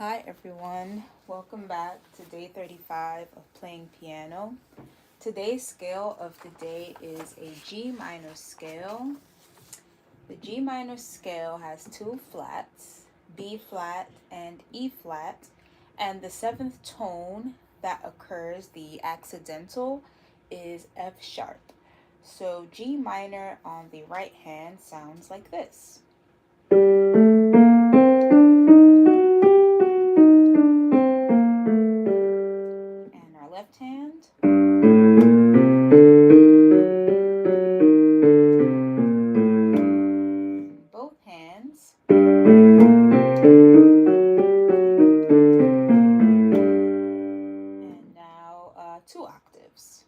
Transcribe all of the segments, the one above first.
Hi everyone, welcome back to day 35 of playing piano. Today's scale of the day is a G minor scale. The G minor scale has two flats, B flat and E flat, and the seventh tone that occurs, the accidental, is F sharp. So G minor on the right hand sounds like this. Left hand. And both hands. And now 2 octaves.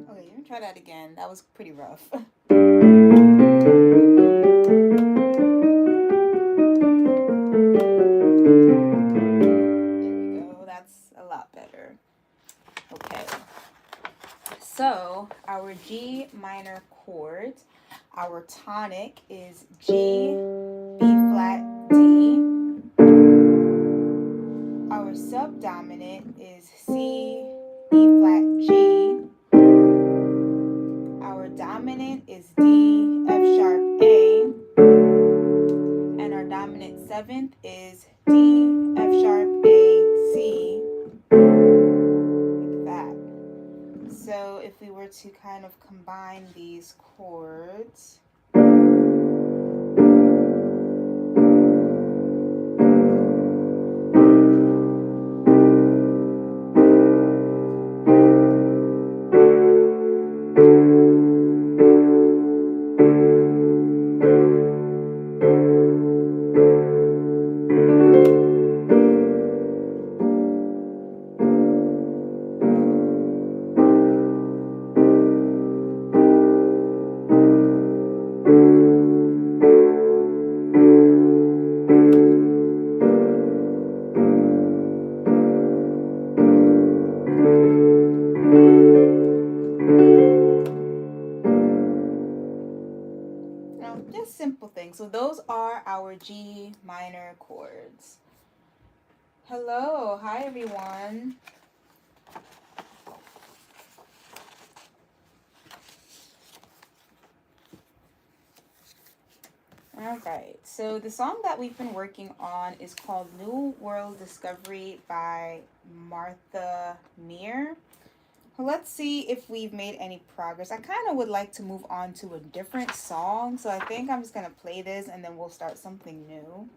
Okay, let me try that again. That was pretty rough. A lot better. Okay, so our G minor chords, our tonic is G, B flat, D. Our subdominant is C, E flat, G. Our dominant is D, F sharp, A. And our dominant seventh is D, F sharp, A, C. So if we were to kind of combine these chords, just simple things. So those are our G minor chords. Hello, hi everyone. Alright, so the song that we've been working on is called New World Discovery by Martha Meir. Let's see if we've made any progress. I kind of would like to move on to a different song, so I think I'm just going to play this and then we'll start something new.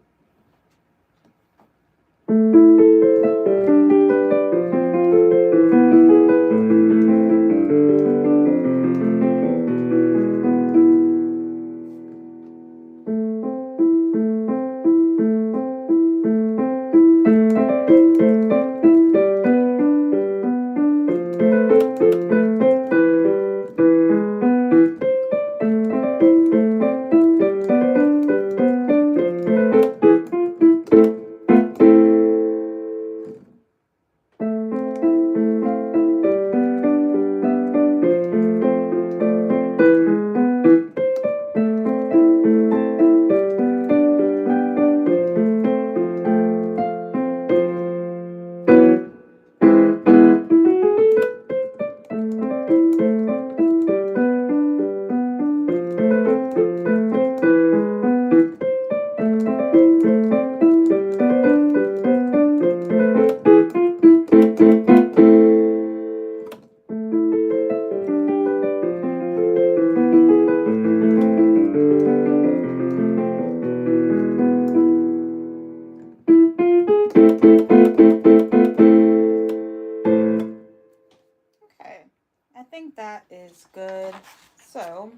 That is good. So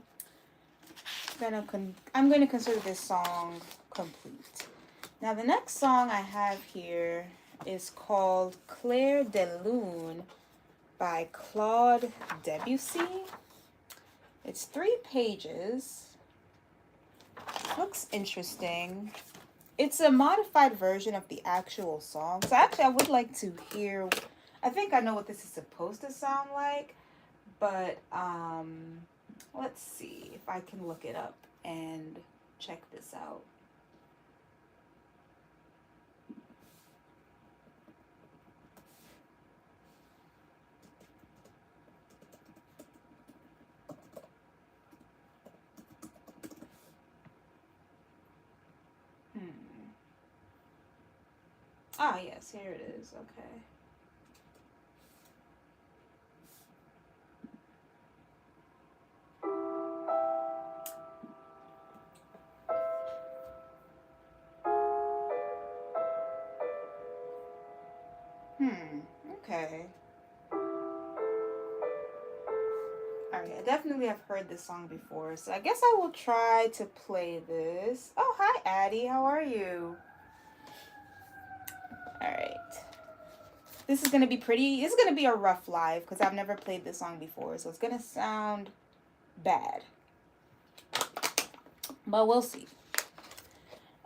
I'm going to consider this song complete. Now the next song I have here is called Clair de Lune by Claude Debussy. It's 3 pages. Looks interesting. It's a modified version of the actual song. So actually I would like to hear I think I know what this is supposed to sound like, but let's see if I can look it up and check this out. Ah, yes, here it is. Okay. Okay. Alright, I definitely have heard this song before, so I guess I will try to play this. Oh, hi, Addie. How are you? Alright. This is going to be this is going to be a rough live because I've never played this song before, so it's going to sound bad. But we'll see.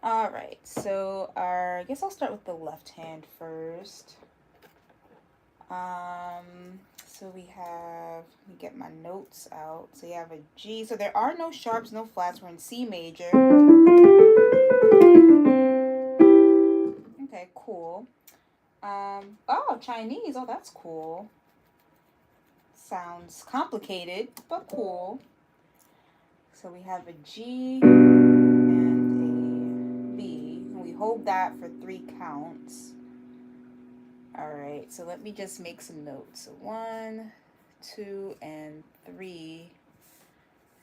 Alright, so I guess I'll start with the left hand first. So we have, let me get my notes out. So you have a G. So there are no sharps, no flats. We're in C major. Okay, cool. Oh, Chinese. Oh, that's cool. Sounds complicated, but cool. So we have a G and a B. And we hold that for 3 counts. Alright, so let me just make some notes. So 1, 2, and 3.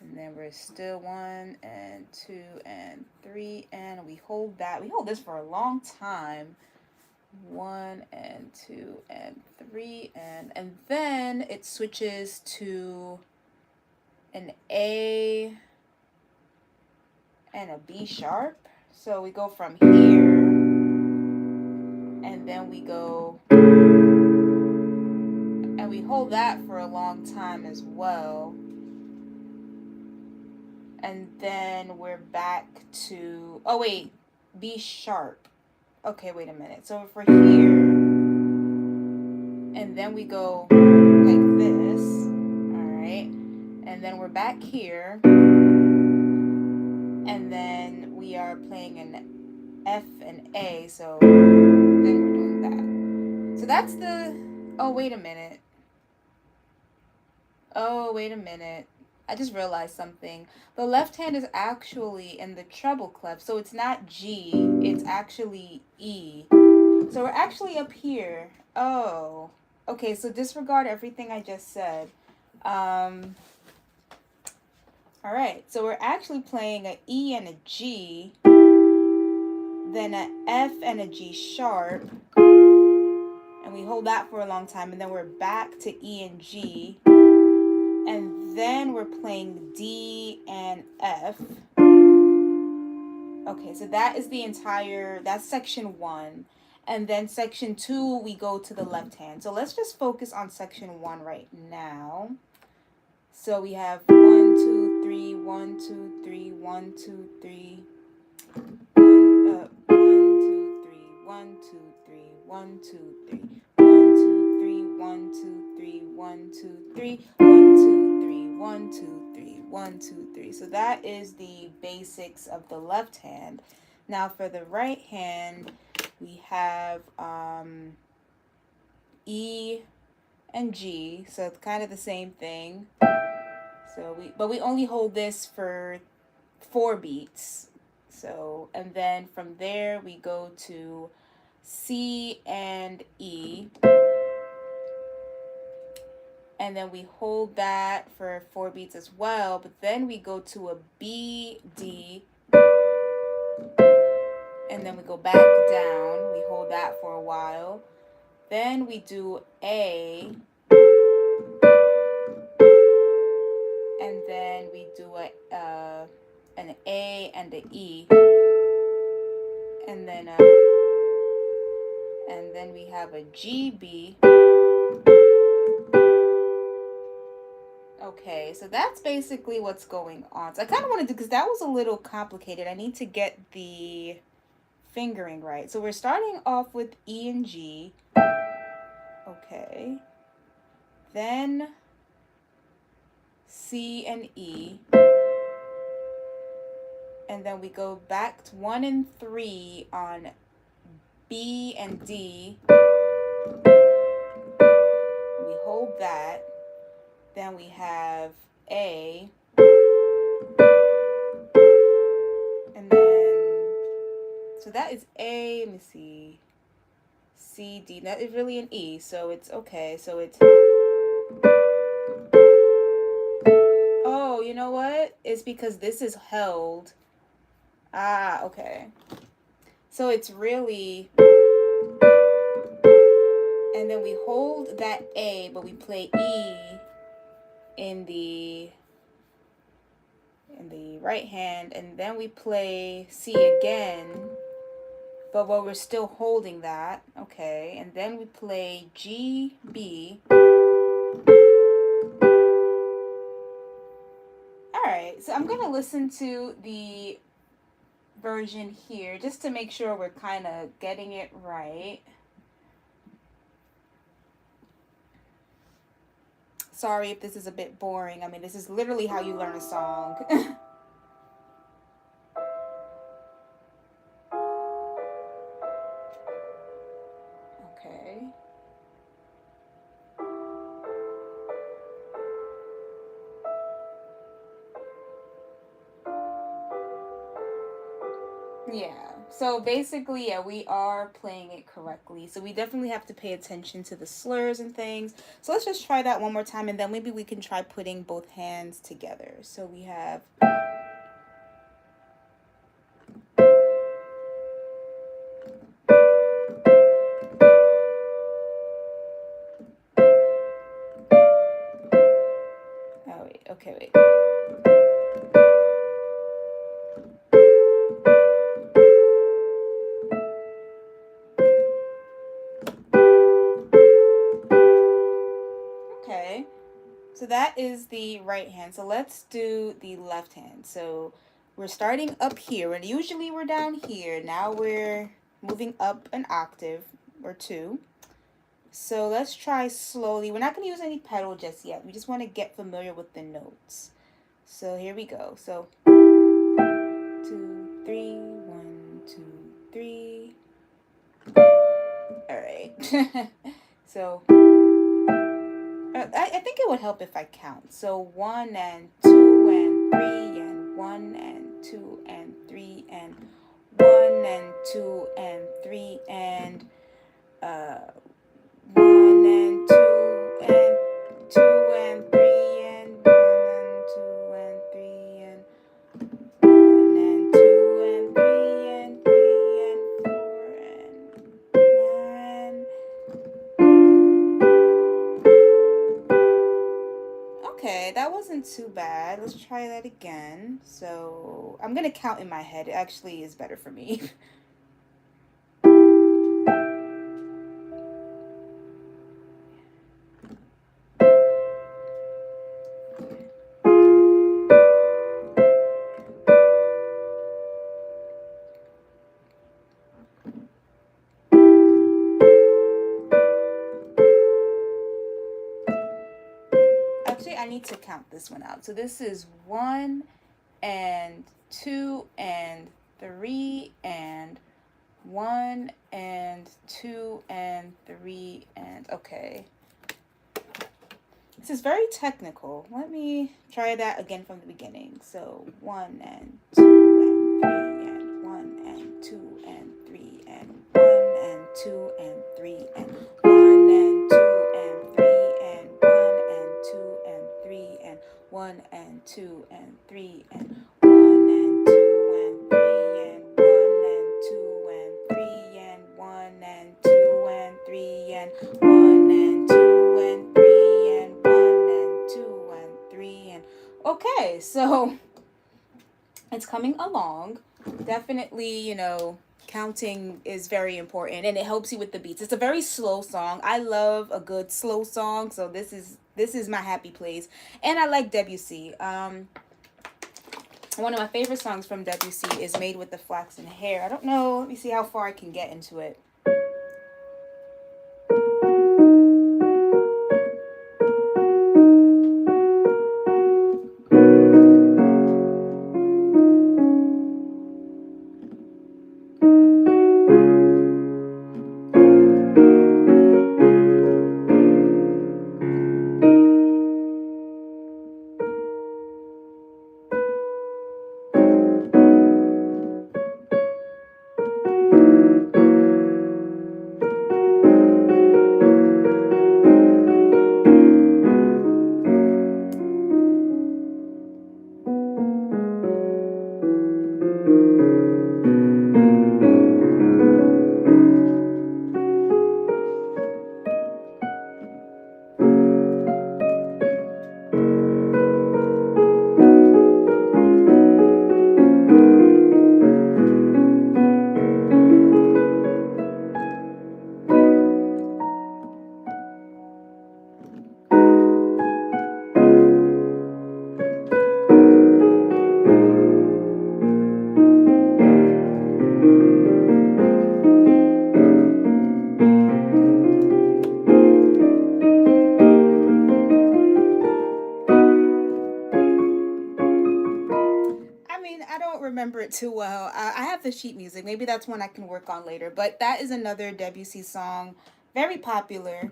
And then we're still 1 and 2 and 3. And we hold that. We hold this for a long time. 1 and 2 and 3. And then it switches to an A and a B sharp. So we go from here. And then we go, and we hold that for a long time as well. And then we're back to, oh wait, B sharp. Okay, wait a minute. So if we're here, and then we go like this, all right, and then we're back here, and then we are playing an F and A, so then we're doing that. So that's the, oh, wait a minute. Oh, wait a minute. I just realized something. The left hand is actually in the treble clef, so it's not G, it's actually E. So we're actually up here. Oh, okay, so disregard everything I just said. Alright, so we're actually playing an E and a G, then a F and a G sharp, and we hold that for a long time, and then we're back to E and G, and then we're playing D and F. Okay, so that is the entire, that's section 1. And then section 2, we go to the left hand. So let's just focus on section 1 right now. So we have 1, 2, 3, 1, 2, 3, 1, 2, 3. 1, 2, 3, 1, 2, 3, 1, 2, 3, 1, 2, 3, 1, 2, 3, 1, 2, 3, 1, 2, 3, 1, 2, 3, 1, 2, 3. So that is the basics of the left hand. Now for the right hand, we have E and G, so it's kind of the same thing. So we only hold this for 4 beats. So, and then from there we go to C and E. And then we hold that for 4 beats as well, but then we go to a B, D, and then we go back down. We hold that for a while. Then we do A, and then we do an A and an E, and then we have a G, B. Okay, so that's basically what's going on. So I kind of wanted to, because that was a little complicated. I need to get the fingering right. So we're starting off with E and G. Okay. Then C and E. And then we go back to 1 and 3 on B and D. We hold that. Then we have A. And then, so that is A. Let me see. C, D. That is really an E. So it's okay. So it's, oh, you know what? It's because this is held. Ah, okay. So it's really, and then we hold that A, but we play E in the right hand, and then we play C again, but while we're still holding that, okay, and then we play G, B. Alright, so I'm gonna listen to the version here just to make sure we're kind of getting it right. Sorry if this is a bit boring. I mean, this is literally how you learn a song. Okay. Yeah. So basically, yeah, we are playing it correctly. So we definitely have to pay attention to the slurs and things. So let's just try that one more time, and then maybe we can try putting both hands together. So we have... Oh, wait. Okay, wait. Okay. So that is the right hand. So let's do the left hand. So we're starting up here, and usually we're down here. Now we're moving up an octave or two. So let's try slowly. We're not going to use any pedal just yet. We just want to get familiar with the notes. So here we go. So 2, 3, 1, 2, 3. All right. So I think it would help if I count. So 1 and 2 and 3 and 1 and 2 and 3 and 1 and 2 and 3 and 1 and 2 and 2 and 3 and 1 and 2 and 3 and 1 and 2 and 3 and 3 and 4 and 1. Okay, that wasn't too bad. Let's try that again. So I'm gonna count in my head. It actually is better for me. Actually, I need to count this one out. So this is 1 and 2 and 3 and 1 and 2 and 3 and okay. This is very technical. Let me try that again from the beginning. So 1 and 2 and 3 and 1 and 2 and 3 and 1 and 2 and 3 and 1 and 2 and 3 and 1 and 2 and 3 and 1 and 2 and 3 and 1 and 2 and 3 and 1 and 2 and 3 and 1 and 2 and 3 and 1 and 2 and 3 and 1 and 2 and 3 and okay, so it's coming along. Definitely, you know, counting is very important, and it helps you with the beats. It's a very slow song. I love a good slow song, so this is my happy place. And I like Debussy. One of my favorite songs from Debussy is Made with the Flaxen Hair. I don't know. Let me see how far I can get into it. remember it too well. I have the sheet music. Maybe that's one I can work on later. But that is another Debussy song, very popular.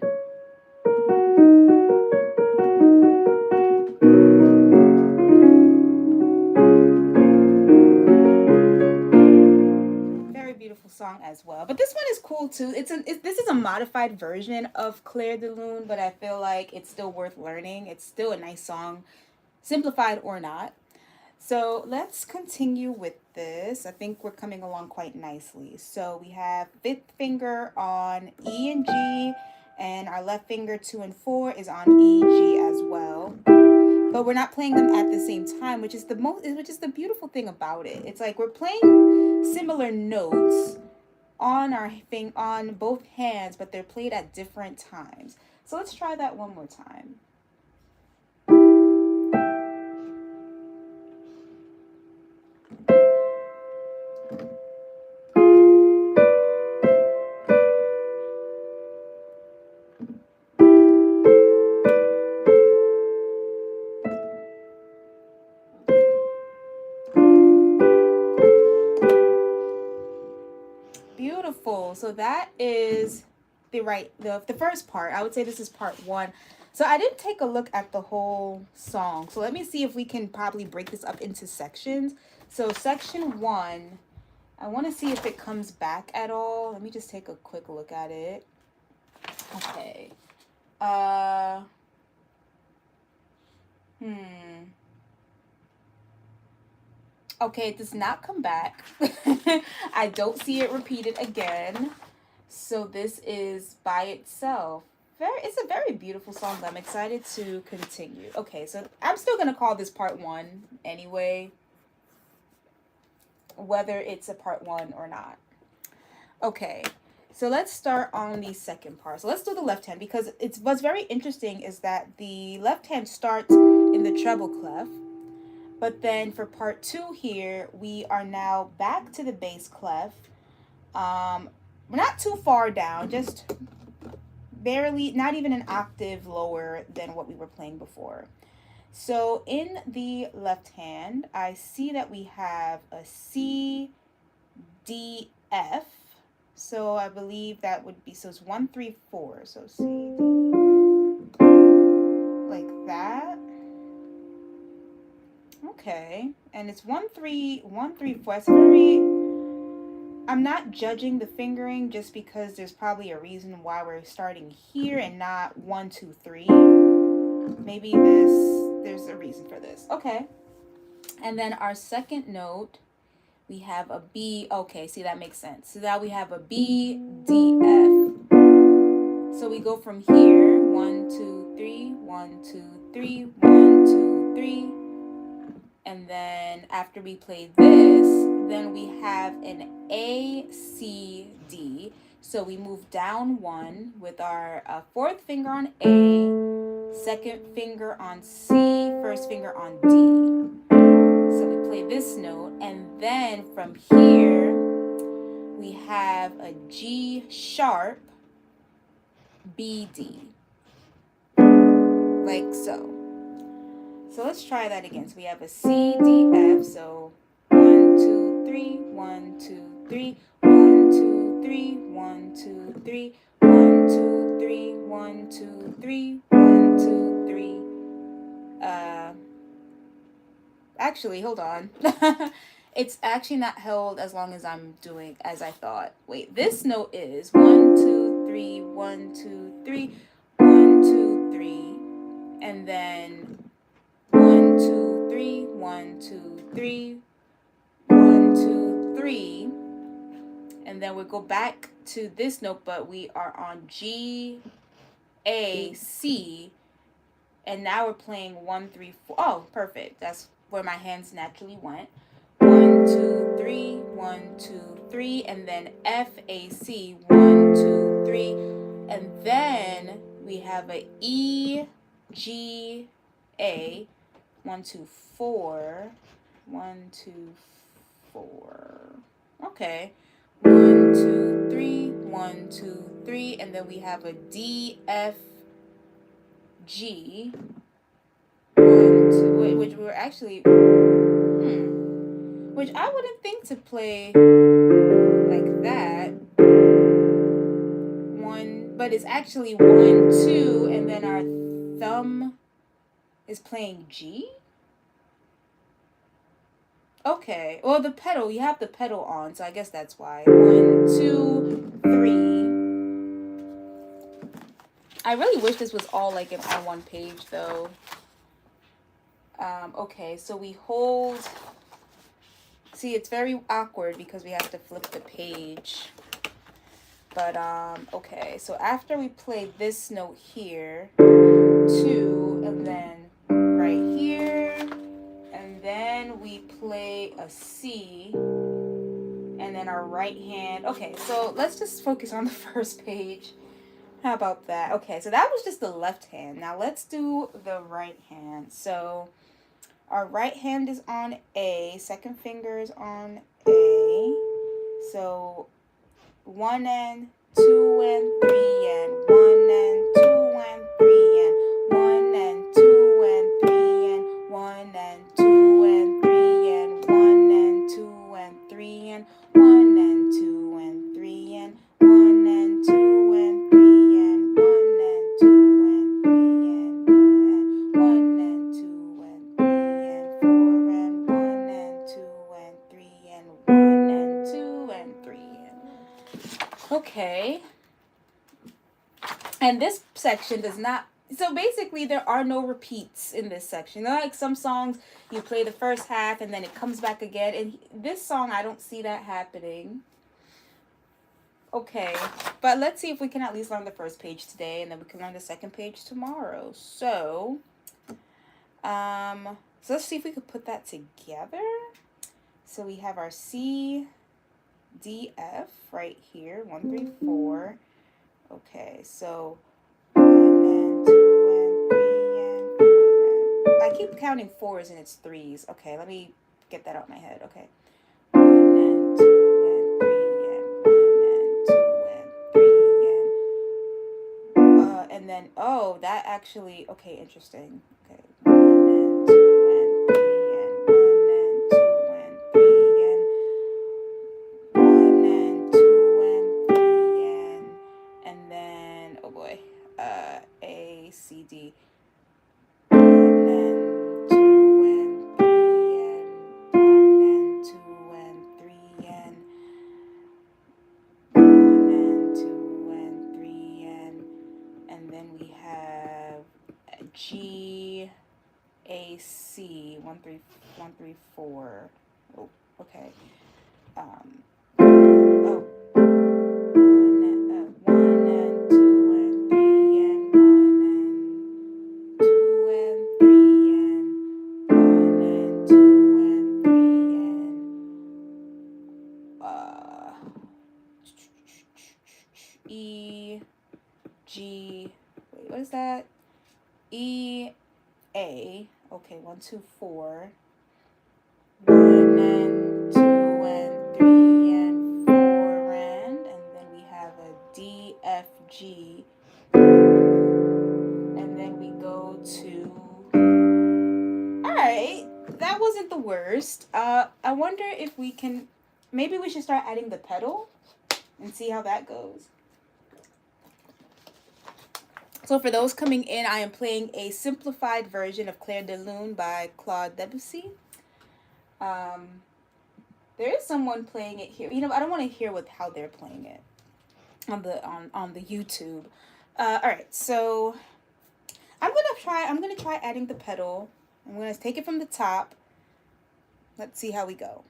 Very beautiful song as well. But this one is cool too. This is a modified version of Clair de Lune, but I feel like it's still worth learning. It's still a nice song, simplified or not. So let's continue with this. I think we're coming along quite nicely. So we have fifth finger on E and G, and our left finger 2 and 4 is on E, G as well. But we're not playing them at the same time, which is the beautiful thing about it. It's like we're playing similar notes on on both hands, but they're played at different times. So let's try that one more time. Beautiful. So that is the first part. I would say this is part 1. So I didn't take a look at the whole song. So let me see if we can probably break this up into sections. So section 1, I want to see if it comes back at all. Let me just take a quick look at it. Okay. Okay, it does not come back. I don't see it repeated again. So this is by itself. It's a very beautiful song. I'm excited to continue. Okay, so I'm still going to call this part 1 anyway, whether it's a part 1 or not. Okay, so let's start on the second part. So let's do the left hand, because what's very interesting is that the left hand starts in the treble clef. But then for part 2 here, we are now back to the bass clef. We're not too far down, just barely, not even an octave lower than what we were playing before. So in the left hand, I see that we have a C, D, F. So I believe that would be, so it's 1, 3, 4. So C, D, like that. Okay, and it's 1, 3, 1, 3, 4. It's very, I'm not judging the fingering just because there's probably a reason why we're starting here and not 1, 2, 3. Maybe there's a reason for this. Okay, and then our second note, we have a B. Okay, see, that makes sense. So now we have a B, D, F. So we go from here, 1, 2, 3, 1, 2, 3, 1, 2, 3. And then after we play this, then we have an A, C, D. So we move down 1 with our fourth finger on A, second finger on C, first finger on D. So we play this note, and then from here, we have a G sharp, B, D. Like so. So let's try that again. So we have a C, D, F. So 1, 2, 3, 1, 2, 3, 1, 2, 3, 1, 2, 3, 1, 2, 3, 1, 2, 3, 1, 2, 3. Actually, hold on. It's actually not held as long as I'm doing as I thought. Wait, this note is 1, 2, 3, 1, 2, 3, 1, 2, 3, and then 1, 2, 3, 1, 2, 3, 1, 2, 3, and then we'll go back to this note, but we are on G, A, C, and now we're playing 1, 3, 4. Oh, perfect. That's where my hands naturally went. 1, 2, 3, 1, 2, 3, and then F, A, C, 1, 2, 3, and then we have a E, G, A. 1, 2, 4. 1, 2, 4. Okay. 1, 2, 3. 1, 2, 3. And then we have a D, F, G. 1, 2. Which we're actually. which I wouldn't think to play like that. One, but it's actually 1, 2, and then our thumb is playing G. Okay, well the pedal, you have the pedal on, so I guess that's why. 1, 2, 3. I really wish this was all like on one page though. Okay, so we hold. See, it's very awkward because we have to flip the page. But okay, so after we play this note here, 2, and then right here, and then we play a C, and then our right hand. Okay, so let's just focus on the first page. How about that? Okay, so that was just the left hand. Now let's do the right hand. So our right hand is on A, second finger is on A. So 1 and 2 and 3 and 1 and 2 and 3 and 1 and 2 and 3 and 1 and 2 and 3 and 1 and 2 and 3 and 1 and 2 and 3 and 1 and 2 and 3 and 1 and 2 and 3 and 1 and 2 and 3 and 4 and 1 and 2 and 3 and 1 and 2 and 3 and. Okay. And this section does not. So basically, there are no repeats in this section. You know, like some songs, you play the first half and then it comes back again. And this song, I don't see that happening. Okay, but let's see if we can at least learn the first page today, and then we can learn the second page tomorrow. So let's see if we could put that together. So we have our C, D, F right here, 1, 3, 4. Okay, so 1 and 2 and 3 and 4 and I keep counting 4s and it's 3s. Okay, let me get that out of my head. Okay, 1 and 2 and 3 and 1 and 2 and 3 and then that actually interesting. Okay, 1 and 2 and 3 and 1 and 2 and 3 and 1 and 2 and 3 and then A, C, D. 1 and 2 and 3 and 1 and 2 and 3 and 1 and 2 and 3 and then we have G, A, C, 1, 3, 4. Oh, okay. 1 and 2 and 3 and 1 and 2 and 3 and 1 and 2 and 3 and E, G, wait, what is that? E, A, okay, 1, 2, 4. 1 and 2 and 3 and 4 and then we have a D, F, G, and then we go to. All right, that wasn't the worst. I wonder if we can. Maybe we should start adding the pedal and see how that goes. So for those coming in, I am playing a simplified version of Clair de Lune by Claude Debussy. There is someone playing it here. You know, I don't want to hear how they're playing it on the YouTube. All right, so I'm gonna try adding the pedal. I'm gonna take it from the top. Let's see how we go.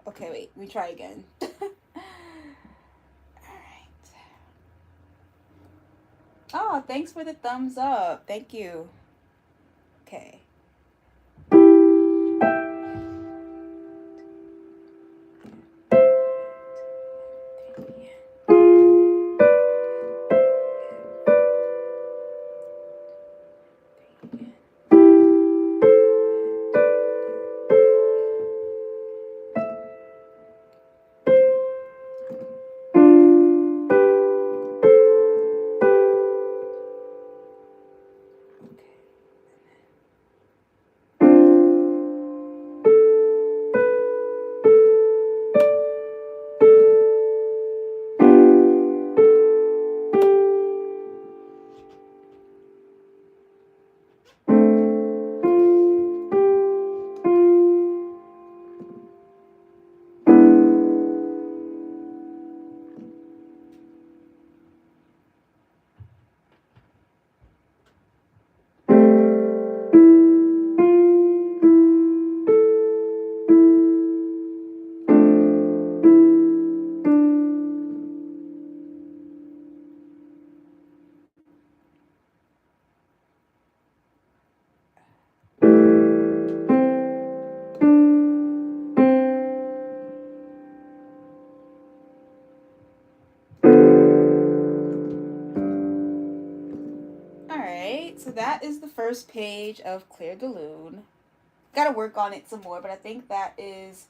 Okay, wait. We try again. Oh, thanks for the thumbs up. Thank you. Okay. that is the first page of Clair de Lune. Gotta work on it some more, but I think that's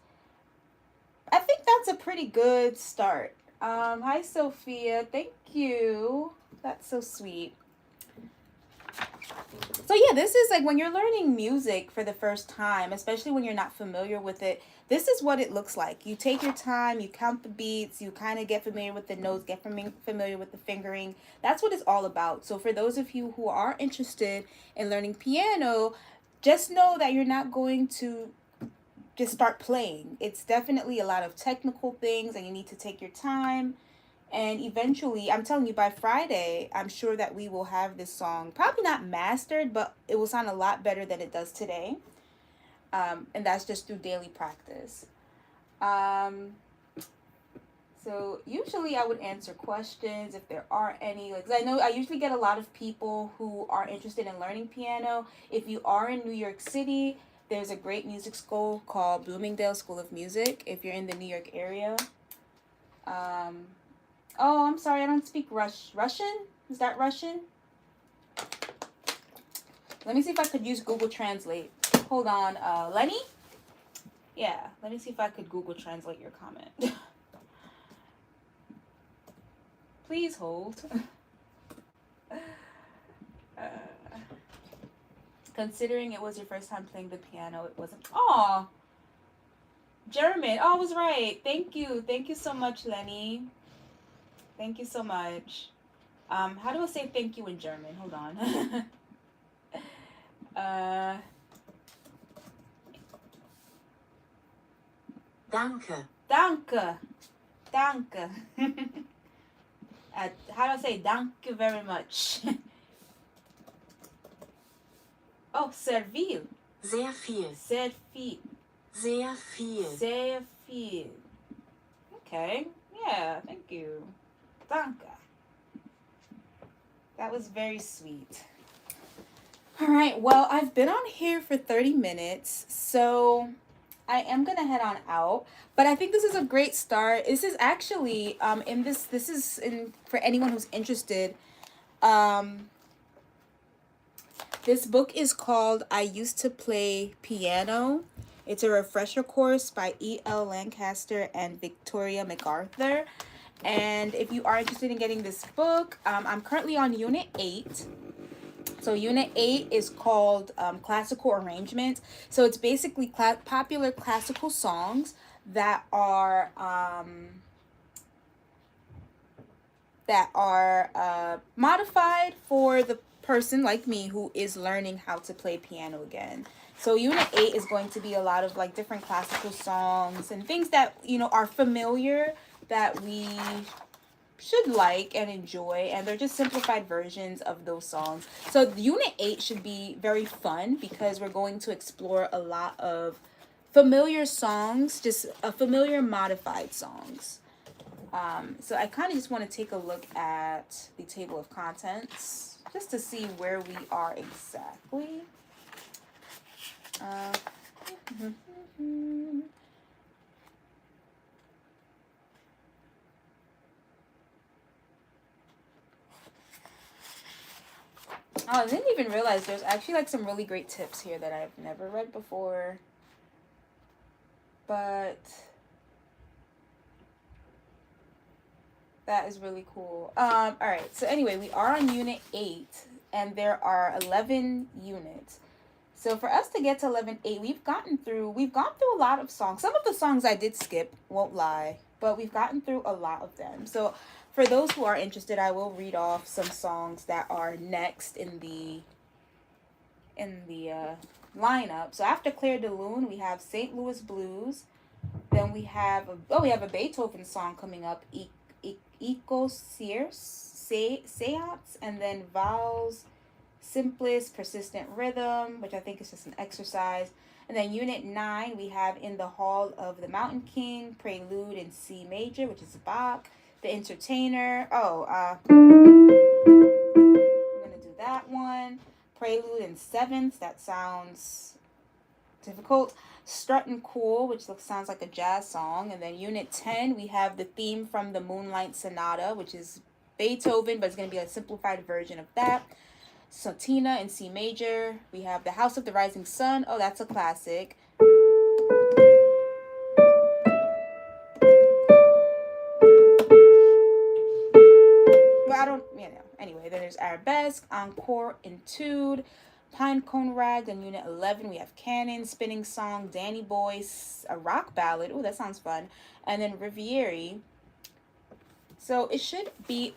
a pretty good start. Hi Sophia, thank you. That's so sweet. So yeah, this is like when you're learning music for the first time, especially when you're not familiar with it, this is what it looks like. You take your time, you count the beats, you kind of get familiar with the notes, get familiar with the fingering. That's what it's all about. So for those of you who are interested in learning piano, just know that you're not going to just start playing. It's definitely a lot of technical things and you need to take your time. And eventually, I'm telling you, by Friday, I'm sure that we will have this song, probably not mastered, but it will sound a lot better than it does today. And that's just through daily practice. So usually I would answer questions if there are any. Like, 'cause I know I usually get a lot of people who are interested in learning piano. If you are in New York City, there's a great music school called Bloomingdale School of Music if you're in the New York area. Oh, I'm sorry, I don't speak Russian? Is that Russian? Let me see if I could use Google Translate. Hold on, Lenny? Yeah, let me see if I could Google Translate your comment. Please hold. Considering it was your first time playing the piano, it wasn't. Aw! German. Oh, I was right. Thank you. Thank you so much, Lenny. Thank you so much. How do I say thank you in German? Hold on. Danke. Danke. Danke. How do I say thank you very much? Oh, servil. Sehr viel. Sehr viel. Sehr viel. Sehr viel. Okay. Yeah, thank you. Danke. That was very sweet. All right, well, I've been on here for 30 minutes, so I am going to head on out, but I think this is a great start. This is actually, for anyone who's interested, this book is called I Used to Play Piano. It's a refresher course by E.L. Lancaster and Victoria MacArthur. And if you are interested in getting this book, I'm currently on Unit 8. So Unit 8 is called Classical Arrangements. So it's basically popular classical songs that are modified for the person like me who is learning how to play piano again. So Unit 8 is going to be a lot of like different classical songs and things that, are familiar that we should like and enjoy, and they're just simplified versions of those songs. So Unit 8 should be very fun because we're going to explore a lot of familiar songs, just familiar modified songs. So I kind of just want to take a look at the table of contents just to see where we are exactly. Oh, I didn't even realize there's actually like some really great tips here that I've never read before. But that is really cool. All right. So anyway, we are on Unit 8 and there are 11 units. So for us to get to 11.8, we've gone through a lot of songs. Some of the songs I did skip, won't lie, but we've gotten through a lot of them. So for those who are interested, I will read off some songs that are next in the lineup. So after Clair de Lune, we have St. Louis Blues. Then we have a Beethoven song coming up, Eco Seance, and then Vals, Simplest, Persistent Rhythm, which I think is just an exercise. And then Unit 9, we have In the Hall of the Mountain King, Prelude in C major, which is Bach. The Entertainer. I'm going to do that one. Prelude in seventh. That sounds difficult. Strut and Cool, which sounds like a jazz song. And then Unit 10, we have the theme from the Moonlight Sonata, which is Beethoven, but it's going to be a simplified version of that. Sonatina in C major. We have The House of the Rising Sun. Oh, that's a classic. Well, I don't, Anyway, then there's Arabesque, Encore, Etude, Pine Cone Rag. On Unit 11, we have Canon, Spinning Song, Danny Boy, a rock ballad. Oh, that sounds fun. And then Riviere. So it should be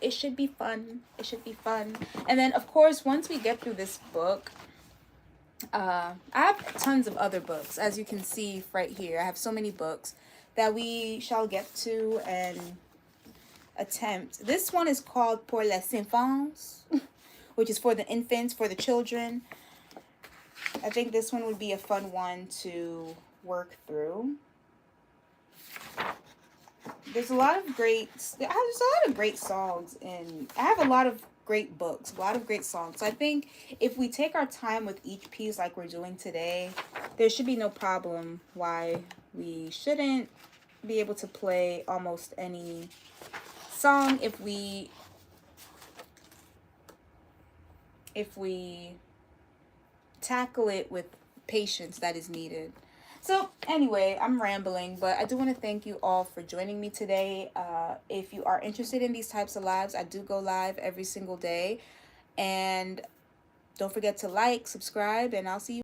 fun. It should be fun. And then, of course, once we get through this book, I have tons of other books. As you can see right here, I have so many books that we shall get to and attempt. This one is called Pour les enfants, which is for the infants, for the children. I think this one would be a fun one to work through. There's a lot of great songs, and I have a lot of great books, a lot of great songs. So I think if we take our time with each piece like we're doing today, there should be no problem why we shouldn't be able to play almost any song if we tackle it with patience that is needed. So anyway, I'm rambling, but I do want to thank you all for joining me today. If you are interested in these types of lives, I do go live every single day. And don't forget to like, subscribe, and I'll see you